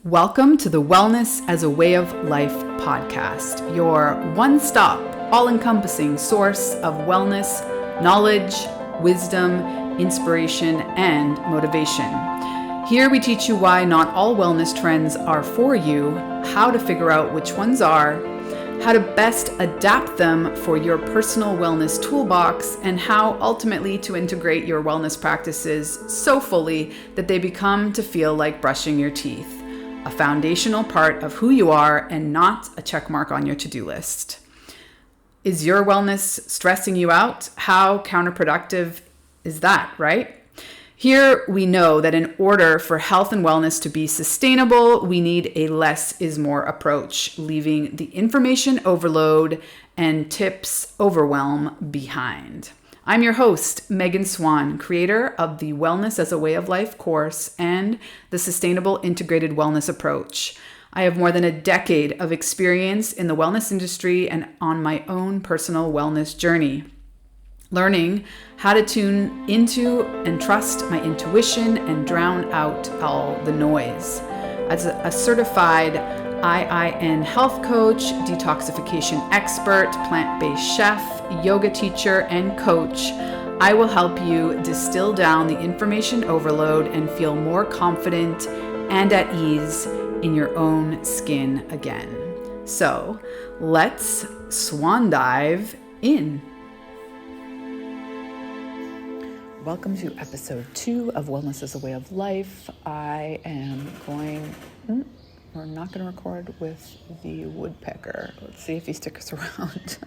Welcome to the Wellness as a Way of Life podcast, your one-stop, all-encompassing source of wellness, knowledge, wisdom, inspiration, and motivation. Here we teach you why not all wellness trends are for you, how to figure out which ones are, how to best adapt them for your personal wellness toolbox, and how ultimately to integrate your wellness practices so fully that they become to feel like brushing your teeth. A foundational part of who you are and not a check mark on your to-do list. Is your wellness stressing you out? How counterproductive is that, right? Here we know that in order for health and wellness to be sustainable, we need a less is more approach, leaving the information overload and tips overwhelm behind. I'm your host, Megan Swan, creator of the Wellness as a Way of Life course and the Sustainable Integrated Wellness Approach. I have more than a decade of experience in the wellness industry and on my own personal wellness journey, learning how to tune into and trust my intuition and drown out all the noise. As a certified IIN health coach, detoxification expert, plant-based chef, yoga teacher, and coach, I will help you distill down the information overload and feel more confident and at ease in your own skin again. So let's swan dive in. Welcome to episode 2 of Wellness as a Way of Life. We're not going to record with the woodpecker. Let's see if he sticks around.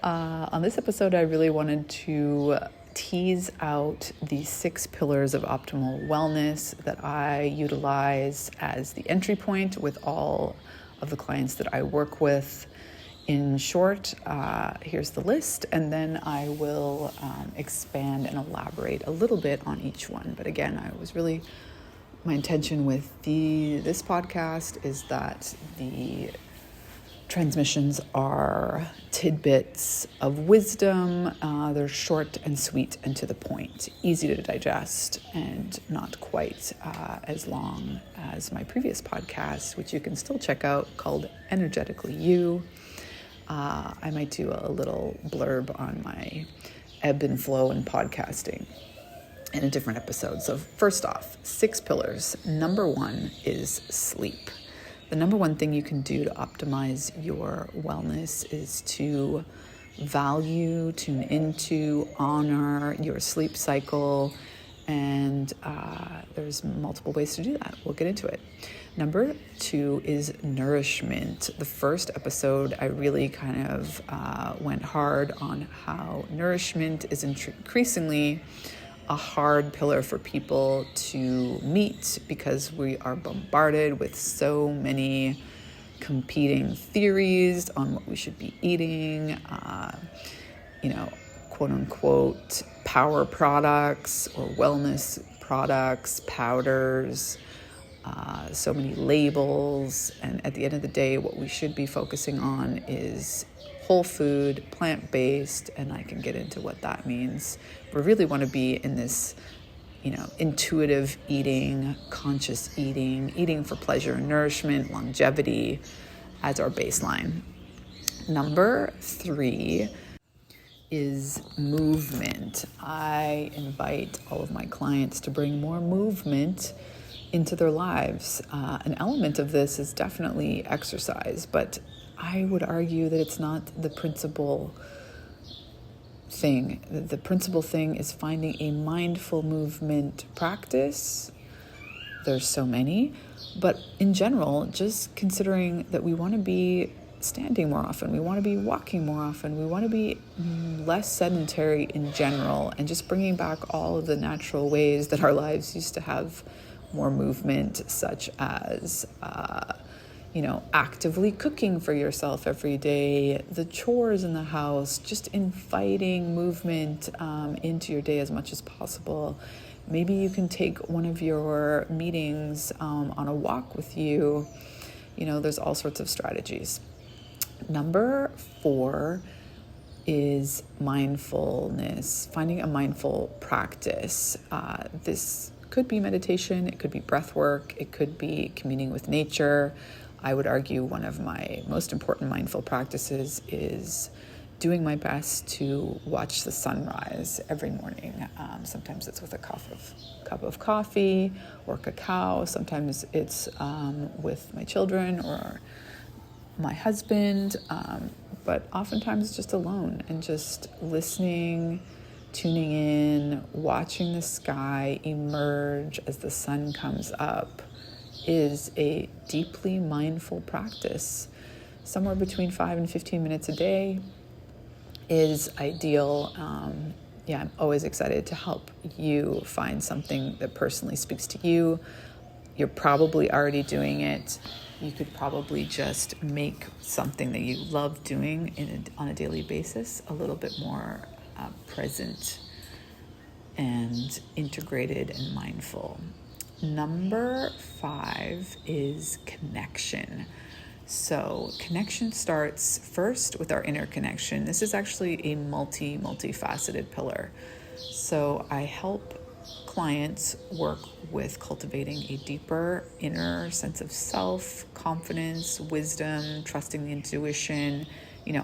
On this episode, I really wanted to tease out the 6 pillars of optimal wellness that I utilize as the entry point with all of the clients that I work with. In short, here's the list, and then I will expand and elaborate a little bit on each one. But again, my intention with this podcast is that the transmissions are tidbits of wisdom. They're short and sweet and to the point, easy to digest, and not quite as long as my previous podcast, which you can still check out, called Energetically You. I might do a little blurb on my ebb and flow in podcasting in a different episode. So first off, 6 pillars. Number 1 is sleep. The number 1 thing you can do to optimize your wellness is to value, tune into, honor your sleep cycle. And there's multiple ways to do that. We'll get into it. Number 2 is nourishment. The first episode, I really kind of went hard on how nourishment is increasingly a hard pillar for people to meet because we are bombarded with so many competing theories on what we should be eating, quote unquote, power products or wellness products, powders, so many labels. And at the end of the day, what we should be focusing on is whole food, plant-based, and I can get into what that means. We really want to be in this, intuitive eating, conscious eating for pleasure and nourishment, longevity as our baseline. Number 3 is movement. I invite all of my clients to bring more movement into their lives. An element of this is definitely exercise, but I would argue that it's not the principal thing. The principal thing is finding a mindful movement practice. There's so many, but in general, just considering that we want to be standing more often, we want to be walking more often, we want to be less sedentary in general, and just bringing back all of the natural ways that our lives used to have more movement, such as actively cooking for yourself every day, the chores in the house, just inviting movement into your day as much as possible. Maybe you can take one of your meetings on a walk with you. There's all sorts of strategies. Number 4 is mindfulness, finding a mindful practice. This could be meditation, it could be breath work, it could be communing with nature. I would argue one of my most important mindful practices is doing my best to watch the sunrise every morning. Sometimes it's with a cup of coffee or cacao. Sometimes it's with my children or my husband, but oftentimes just alone and just listening, tuning in, watching the sky emerge as the sun comes up is a deeply mindful practice. Somewhere between 5 and 15 minutes a day is ideal. I'm always excited to help you find something that personally speaks to you. You're probably already doing it. You could probably just make something that you love doing on a daily basis a little bit more present and integrated and mindful. Number 5 is connection. So connection starts first with our inner connection. This is actually a multifaceted pillar. So I help clients work with cultivating a deeper inner sense of self, confidence, wisdom, trusting the intuition,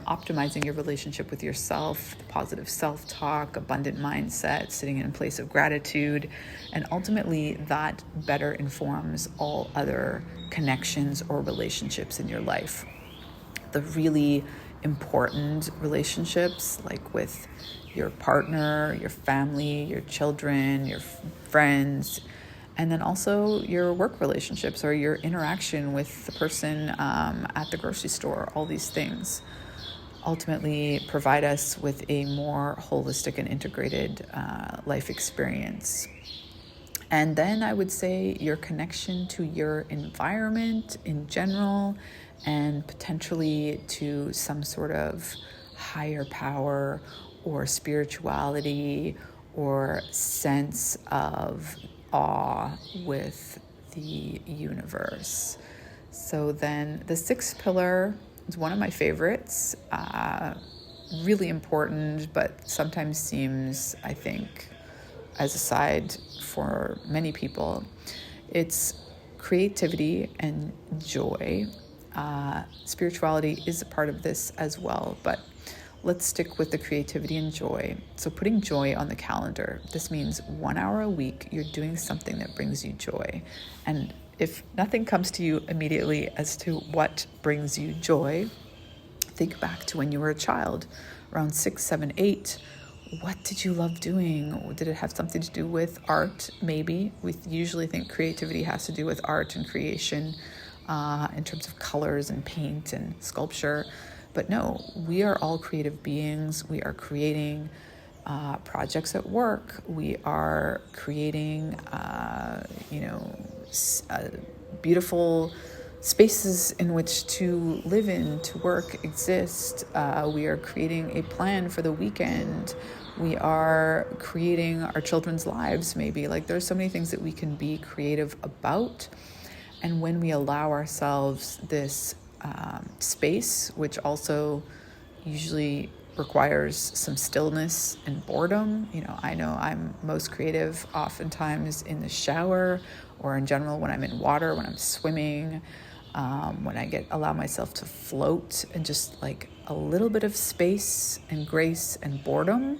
optimizing your relationship with yourself, positive self-talk, abundant mindset, sitting in a place of gratitude. And ultimately, that better informs all other connections or relationships in your life. The really important relationships, like with your partner, your family, your children, your friends, and then also your work relationships or your interaction with the person at the grocery store. All these things ultimately provide us with a more holistic and integrated life experience. And then I would say your connection to your environment in general, and potentially to some sort of higher power or spirituality or sense of awe with the universe. So then the 6th pillar is one of my favorites, really important, but sometimes seems, I think, as a side for many people. It's creativity and joy. Spirituality is a part of this as well, but let's stick with the creativity and joy. So putting joy on the calendar. This means 1 hour a week, you're doing something that brings you joy. And if nothing comes to you immediately as to what brings you joy, think back to when you were a child, around 6, 7, 8. What did you love doing? Did it have something to do with art? Maybe. We usually think creativity has to do with art and creation in terms of colors and paint and sculpture. But no, we are all creative beings. We are creating projects at work. We are creating, beautiful spaces in which to live in, to work, exist. We are creating a plan for the weekend. We are creating our children's lives, maybe. Like, there's so many things that we can be creative about. And when we allow ourselves this space, which also usually requires some stillness and boredom. I know I'm most creative oftentimes in the shower, or in general when I'm in water, when I'm swimming, when I allow myself to float, and just like a little bit of space and grace and boredom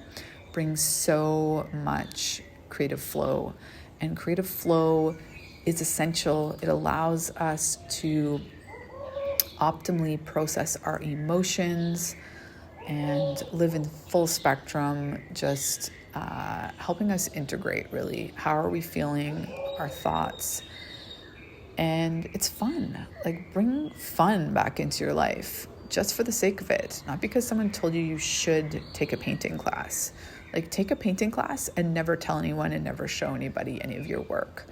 brings so much creative flow. And creative flow is essential. It allows us to optimally process our emotions and live in full spectrum, just helping us integrate, really. How are we feeling, our thoughts? And it's fun. Like, bring fun back into your life just for the sake of it, not because someone told you should take a painting class. Like, take a painting class and never tell anyone and never show anybody any of your work.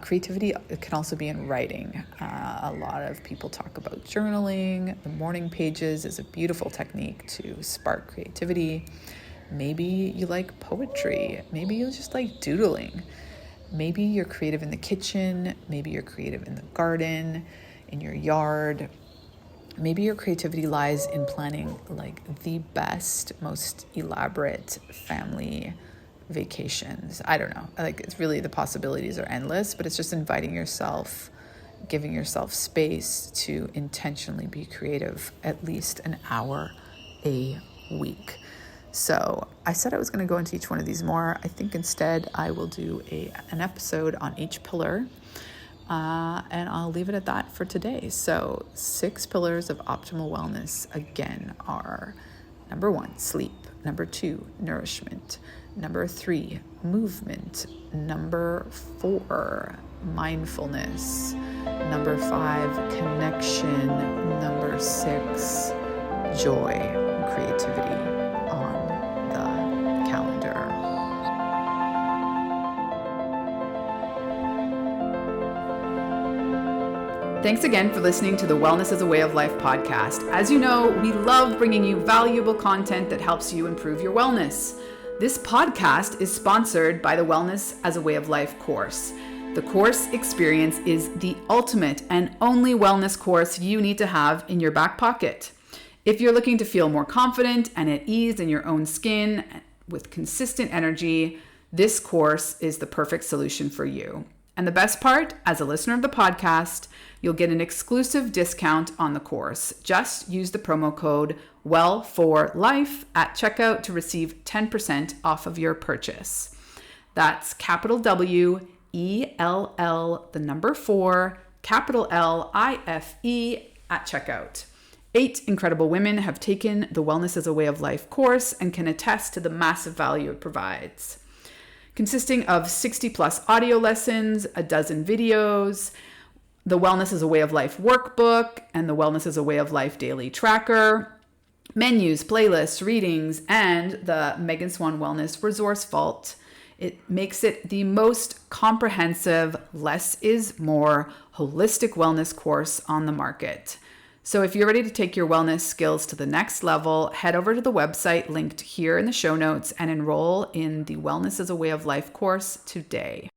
Creativity can also be in writing. A lot of people talk about journaling. The morning pages is a beautiful technique to spark creativity. Maybe you like poetry. Maybe you just like doodling. Maybe you're creative in the kitchen. Maybe you're creative in the garden, in your yard. Maybe your creativity lies in planning like the best, most elaborate family vacations. I don't know. Like, it's really, the possibilities are endless, but it's just inviting yourself, giving yourself space to intentionally be creative at least an hour a week. So I said I was going to go into each one of these more. I think instead I will do an episode on each pillar, and I'll leave it at that for today. So 6 pillars of optimal wellness, again, are: number 1, sleep; number 2, nourishment; number 3, movement; number 4, mindfulness; number 5, connection; number 6, joy and creativity on the calendar. Thanks again for listening to the Wellness as a Way of Life podcast. As you know, we love bringing you valuable content that helps you improve your wellness. This podcast is sponsored by the Wellness as a Way of Life course. The course experience is the ultimate and only wellness course you need to have in your back pocket. If you're looking to feel more confident and at ease in your own skin with consistent energy, this course is the perfect solution for you. And the best part, as a listener of the podcast, you'll get an exclusive discount on the course. Just use the promo code WELL4LIFE at checkout to receive 10% off of your purchase. That's capital W, ELL, the number 4, capital LIFE at checkout. 8 incredible women have taken the Wellness as a Way of Life course and can attest to the massive value it provides. Consisting of 60 plus audio lessons, a dozen videos, the Wellness as a Way of Life workbook, and the Wellness as a Way of Life daily tracker, menus, playlists, readings, and the Megan Swan Wellness Resource Vault. It makes it the most comprehensive, less is more holistic wellness course on the market. So if you're ready to take your wellness skills to the next level, head over to the website linked here in the show notes and enroll in the Wellness as a Way of Life course today.